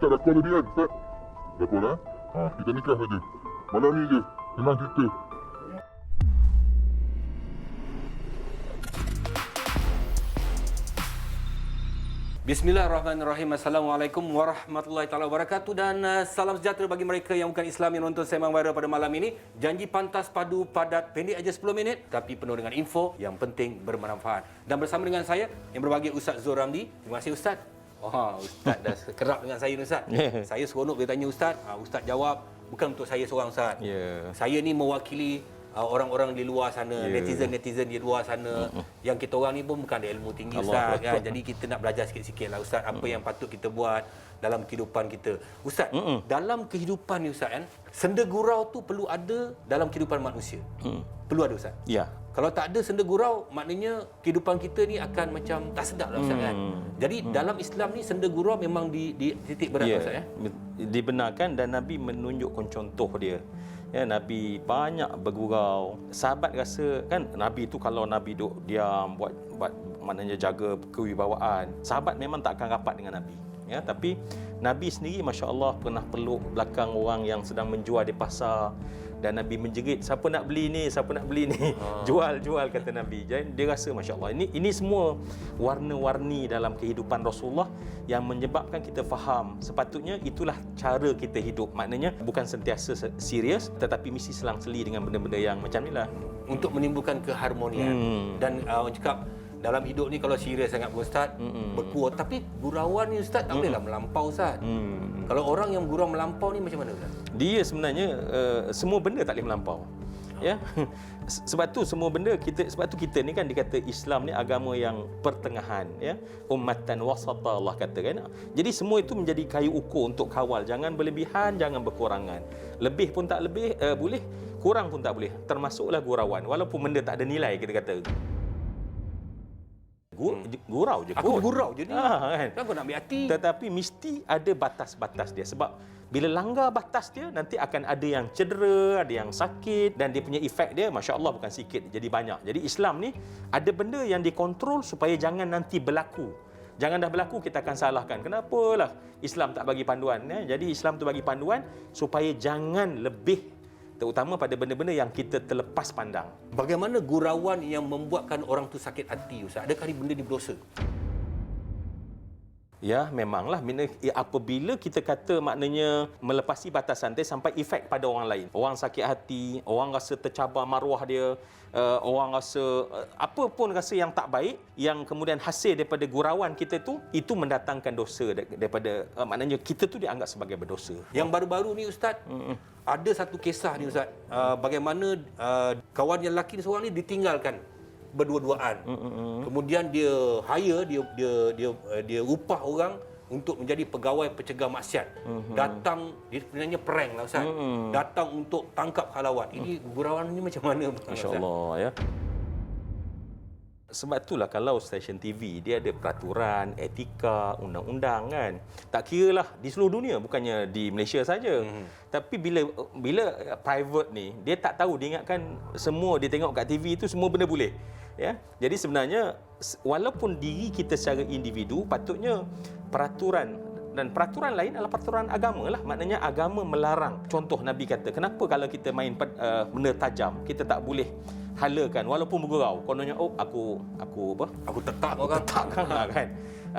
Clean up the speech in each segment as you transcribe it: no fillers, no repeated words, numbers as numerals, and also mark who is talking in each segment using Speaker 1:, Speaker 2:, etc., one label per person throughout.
Speaker 1: Ustaz dah call tadi kan, Ustaz? Dah call kita nikah saja. Malam ni je, senang cerita.
Speaker 2: Bismillahirrahmanirrahim. Assalamualaikum warahmatullahi taala wabarakatuh dan salam sejahtera bagi mereka yang bukan Islam yang nonton Sembang Viral pada malam ini. Janji pantas, padu, padat, pendek aja 10 minit tapi penuh dengan info yang penting bermanfaat. Dan bersama dengan saya yang berbagi Ustaz Zul Ramli. Terima kasih Ustaz. Wah, Ustaz dah kerap dengan saya ni Ustaz. Saya seronok bila tanya Ustaz, Ustaz jawab bukan untuk saya seorang Ustaz. Saya ni mewakili orang-orang di luar sana, netizen-netizen di luar sana, yang kita orang ni pun bukan ada ilmu tinggi Ustaz kan. Jadi kita nak belajar sikit-sikit lah Ustaz, apa yang patut kita buat dalam kehidupan kita. Ustaz, dalam kehidupan ni Ustaz kan, senda gurau tu perlu ada dalam kehidupan manusia. Perlu ada Ustaz.
Speaker 3: Ya.
Speaker 2: Kalau tak ada senda gurau, maknanya kehidupan kita ni akan macam tak sedap lah Ustaz kan. Jadi dalam Islam ni senda gurau memang titik berat Ustaz ya.
Speaker 3: Dibenarkan dan Nabi menunjukkan contoh dia. Ya, Nabi banyak bergurau. Sahabat rasa kan Nabi tu kalau Nabi duduk diam buat maknanya jaga kewibawaan. Sahabat memang tak akan rapat dengan Nabi. Ya, tapi Nabi sendiri masya-Allah pernah peluk belakang orang yang sedang menjual di pasar dan Nabi menjerit, siapa nak beli ni, siapa nak beli ni. Jual kata Nabi. Jadi dia rasa masya-Allah ini semua warna-warni dalam kehidupan Rasulullah yang menyebabkan kita faham sepatutnya itulah cara kita hidup. Maknanya bukan sentiasa serius tetapi mesti selang-seli dengan benda-benda yang macam inilah
Speaker 2: untuk menimbulkan keharmonian. Dan orang cakap dalam hidup ni kalau serius sangat Ustaz, berkuat. Tapi gurauan ni Ustaz tak bolehlah melampau Ustaz. Kalau orang yang gurau melampau ni macam mana Ustaz?
Speaker 3: Dia sebenarnya semua benda tak boleh melampau. Ya. Sebab tu kita ni kan dikata Islam ni agama yang pertengahan ya. Ummatan wasata Allah kata kan. Jadi semua itu menjadi kayu ukur untuk kawal. Jangan berlebihan, jangan berkurangan. Lebih pun tak lebih boleh, kurang pun tak boleh. Termasuklah gurauan walaupun benda tak ada nilai kita kata. Gurau je.
Speaker 2: Aku gurau je ni.
Speaker 3: Kan
Speaker 2: aku nak ambil hati.
Speaker 3: Tetapi mesti ada batas-batas dia. Sebab bila langgar batas dia, nanti akan ada yang cedera, ada yang sakit dan dia punya efek dia, masya-Allah bukan sikit, jadi banyak. Jadi Islam ni ada benda yang dikontrol supaya jangan nanti berlaku. Jangan dah berlaku kita akan salahkan. Kenapalah Islam tak bagi panduan ya? Jadi Islam tu bagi panduan supaya jangan lebih, terutama pada benda-benda yang kita terlepas pandang.
Speaker 2: Bagaimana gurauan yang membuatkan orang tu sakit hati Ustaz? Adakah benda ni berdosa?
Speaker 3: Ya, memanglah. Apabila kita kata maknanya melepasi batasan dia sampai efek pada orang lain. Orang sakit hati, orang rasa tercabar maruah dia, orang rasa apa pun rasa yang tak baik, yang kemudian hasil daripada gurauan kita tu, itu mendatangkan dosa daripada maknanya kita tu dianggap sebagai berdosa.
Speaker 2: Yang baru-baru ni Ustaz, ada satu kisah ni Ustaz, bagaimana kawan yang lelaki seorang ni ditinggalkan berdua-duaan. Kemudian dia hire, dia upah orang untuk menjadi pegawai pencegah maksiat. Datang, dia sebenarnya prank lah Ustaz. Datang untuk tangkap halawat. Ini gurauan ni macam mana?
Speaker 3: Masya-Allah ya. Sebab itulah kalau stesen TV dia ada peraturan, etika, undang-undang kan. Tak kiralah di seluruh dunia, bukannya di Malaysia saja. Tapi bila private ni, dia tak tahu, dia ingatkan semua dia tengok kat TV itu semua benda boleh. Ya. Jadi sebenarnya walaupun diri kita secara individu patutnya peraturan, dan peraturan lain adalah peraturan agama lah. Maknanya agama melarang. Contoh Nabi kata, kenapa kalau kita main benda tajam, kita tak boleh halakan walaupun bergurau. Kononnya aku
Speaker 2: tetap orang
Speaker 3: kan.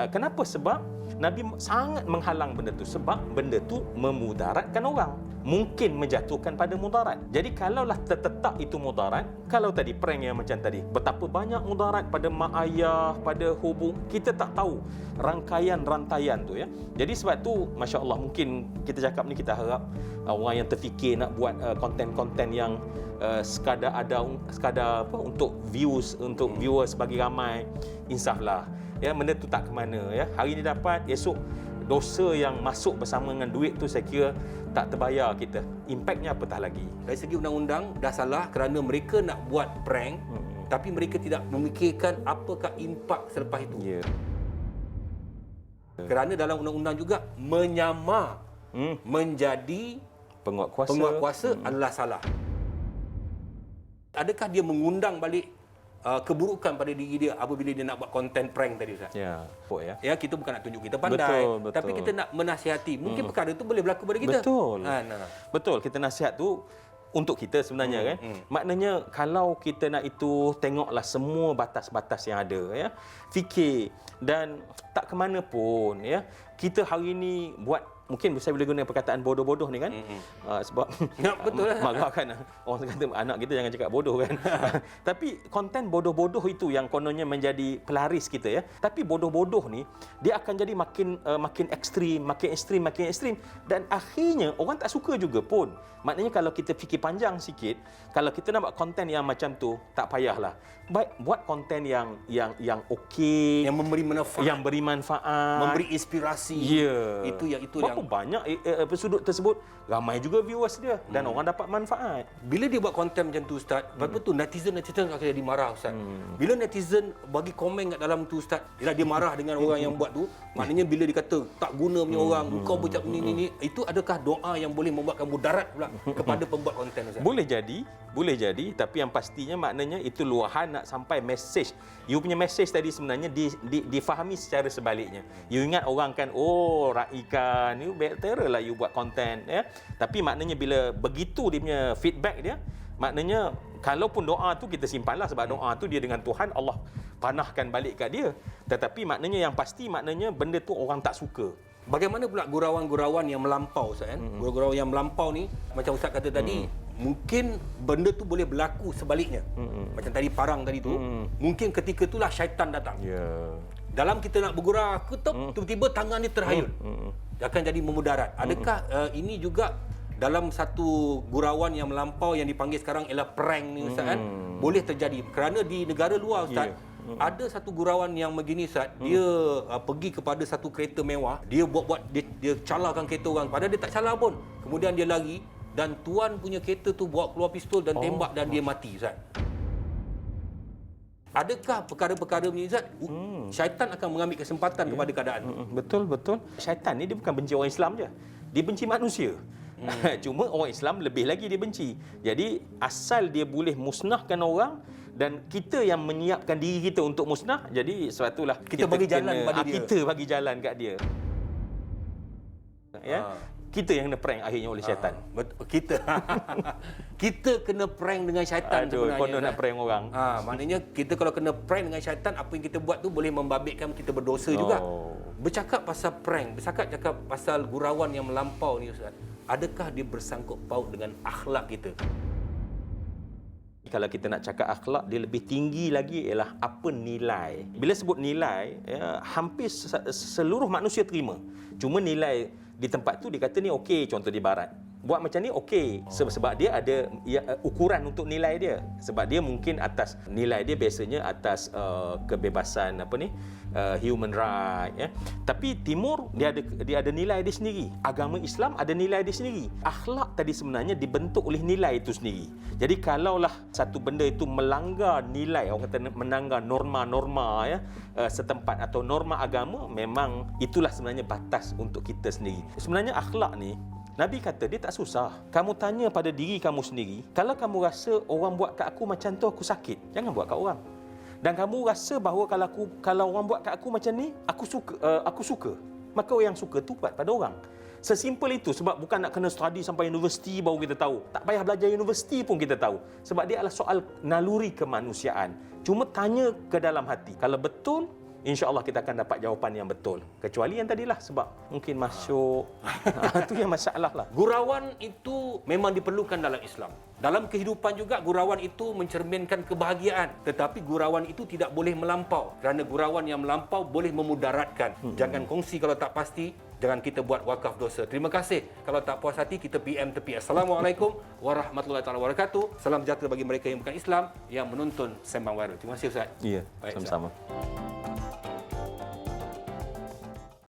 Speaker 3: Kenapa? Sebab Nabi sangat menghalang benda tu. Sebab benda tu memudaratkan orang. Mungkin menjatuhkan pada mudarat. Jadi kalaulah tertetap itu mudarat, kalau tadi prank yang macam tadi, betapa banyak mudarat pada mak ayah, pada hubung, kita tak tahu rangkaian-rantaian tu ya. Jadi sebab tu masya-Allah mungkin kita cakap ni kita harap orang yang terfikir nak buat konten-konten yang sekadar apa untuk views, untuk viewers bagi ramai, insaflah. Ya, benda tu tak ke mana ya. Hari ni dapat, esok dosa yang masuk bersama dengan duit tu saya kira tak terbayar kita. Impaknya apatah lagi.
Speaker 2: Dari segi undang-undang dah salah kerana mereka nak buat prank, tapi mereka tidak memikirkan apakah impak selepas itu. Kerana dalam undang-undang juga menyamar menjadi
Speaker 3: penguat
Speaker 2: kuasa adalah salah. Adakah dia mengundang balik keburukan pada diri dia apabila dia nak buat konten prank tadi Ustaz.
Speaker 3: Ya, ya.
Speaker 2: Ya, kita bukan nak tunjuk kita pandai,
Speaker 3: Betul.
Speaker 2: tapi kita nak menasihati. Mungkin perkara itu boleh berlaku pada kita.
Speaker 3: Betul.
Speaker 2: Nah.
Speaker 3: Betul, kita nasihat tu untuk kita sebenarnya kan. Maknanya kalau kita nak itu, tengoklah semua batas-batas yang ada ya. Fikir dan tak ke mana pun ya. Kita hari ini buat, mungkin saya boleh guna perkataan bodoh-bodoh ni kan. Sebab
Speaker 2: Ya, betul lah.
Speaker 3: marah kan orang kata anak kita jangan cakap bodoh kan. Tapi konten bodoh-bodoh itu yang kononnya menjadi pelaris kita ya. Tapi bodoh-bodoh ni dia akan jadi makin ekstrim dan akhirnya orang tak suka juga pun. Maknanya kalau kita fikir panjang sikit, kalau kita nak buat konten yang macam tu, tak payahlah. Baik buat konten yang okey,
Speaker 2: Yang memberi manfaat,
Speaker 3: yang beri manfaat,
Speaker 2: memberi inspirasi.
Speaker 3: Ya.
Speaker 2: Itu
Speaker 3: Berapa
Speaker 2: yang
Speaker 3: banyak sudut tersebut, ramai juga viewers dia dan orang dapat manfaat.
Speaker 2: bila dia buat konten macam tu Ustaz, lepas tu netizen akan jadi marah Ustaz. Bila netizen bagi komen kat dalam tu Ustaz, dia marah dengan orang yang buat tu, maknanya bila dia kata tak guna punya orang, kau bercakap ni, itu adakah doa yang boleh membuatkan mudarat pula kepada pembuat konten Ustaz?
Speaker 3: Boleh jadi, tapi yang pastinya maknanya itu luahan nak sampai mesej. You punya mesej tadi sebenarnya difahami secara sebaliknya. You ingat orang kan, oh raikan, you better lah you buat konten ya. Tapi maknanya bila begitu dia punya feedback dia, maknanya kalaupun doa tu kita simpanlah sebab doa tu dia dengan Tuhan, Allah panahkan balik kat dia. Tetapi maknanya yang pasti maknanya benda tu orang tak suka.
Speaker 2: Bagaimana pula gurauan-gurauan yang melampau Ustaz kan? Gurauan yang melampau ni macam Ustaz kata tadi, mungkin benda tu boleh berlaku sebaliknya. Macam tadi parang tadi tu, mungkin ketika itulah syaitan datang.
Speaker 3: Ya.
Speaker 2: Dalam kita nak bergurau, tiba-tiba tangan dia terhayul. Dia akan jadi memudarat. Adakah ini juga dalam satu gurauan yang melampau yang dipanggil sekarang ialah prank ni Ustaz kan? Boleh terjadi kerana di negara luar Ustaz, ada satu gurauan yang begini Ustaz, dia pergi kepada satu kereta mewah, dia dia calarkan kereta orang, padahal dia tak calar pun. Kemudian dia lari dan tuan punya kereta tu bawa keluar pistol dan tembak dan dia mati Ustaz. Adakah perkara-perkara ni Ustaz, syaitan akan mengambil kesempatan kepada keadaan tu?
Speaker 3: Betul. Syaitan ni dia bukan benci orang Islam je. Dia benci manusia. Cuma orang Islam lebih lagi dia benci. Jadi asal dia boleh musnahkan orang dan kita yang menyiapkan diri kita untuk musnah, jadi sebab itulah
Speaker 2: Kita bagi jalan pada dia.
Speaker 3: Kita bagi jalan kat dia. Ya. Kita yang kena prank akhirnya oleh syaitan.
Speaker 2: Kita kena prank dengan syaitan sebenarnya.
Speaker 3: Konon nak prank orang.
Speaker 2: Maknanya kita kalau kena prank dengan syaitan, apa yang kita buat tu boleh membabitkan kita berdosa juga. Bercakap pasal prank, bercakap pasal gurauan yang melampau ni Ustaz, adakah dia bersangkut paut dengan akhlak kita?
Speaker 3: Kalau kita nak cakap akhlak, dia lebih tinggi lagi ialah apa nilai. Bila sebut nilai, ya, hampir seluruh manusia terima. Cuma nilai di tempat tu dia kata ni okey, contoh di barat. Buat macam ni okey sebab dia ada ukuran untuk nilai dia. Sebab dia mungkin atas nilai dia biasanya atas kebebasan human right ya. Tapi timur dia ada nilai dia sendiri. Agama Islam ada nilai dia sendiri. Akhlak tadi sebenarnya dibentuk oleh nilai itu sendiri. Jadi kalaulah satu benda itu melanggar nilai, orang kata melanggar norma-norma ya setempat atau norma agama, memang itulah sebenarnya batas untuk kita sendiri. Sebenarnya akhlak ni Nabi kata dia tak susah. Kamu tanya pada diri kamu sendiri, kalau kamu rasa orang buat kat aku macam tu aku sakit, jangan buat kat orang. Dan kamu rasa bahawa kalau orang buat kat aku macam ni, aku suka. Maka yang suka tu buat pada orang. Sesimpel itu, sebab bukan nak kena study sampai universiti baru kita tahu. Tak payah belajar universiti pun kita tahu. Sebab dia adalah soal naluri kemanusiaan. Cuma tanya ke dalam hati. Kalau betul, InsyaAllah kita akan dapat jawapan yang betul. Kecuali yang tadilah sebab mungkin masuk. Itu yang masalah lah.
Speaker 2: Gurauan itu memang diperlukan dalam Islam. Dalam kehidupan juga gurauan itu mencerminkan kebahagiaan. Tetapi gurauan itu tidak boleh melampau. Kerana gurauan yang melampau boleh memudaratkan. Jangan kongsi kalau tak pasti. Jangan kita buat wakaf dosa. Terima kasih. Kalau tak puas hati, kita PM tepi. Assalamualaikum warahmatullahi wabarakatuh. Salam sejahtera bagi mereka yang bukan Islam yang menonton Sembang Viral. Terima kasih Ustaz.
Speaker 3: Ya,
Speaker 2: baik,
Speaker 3: sama-sama.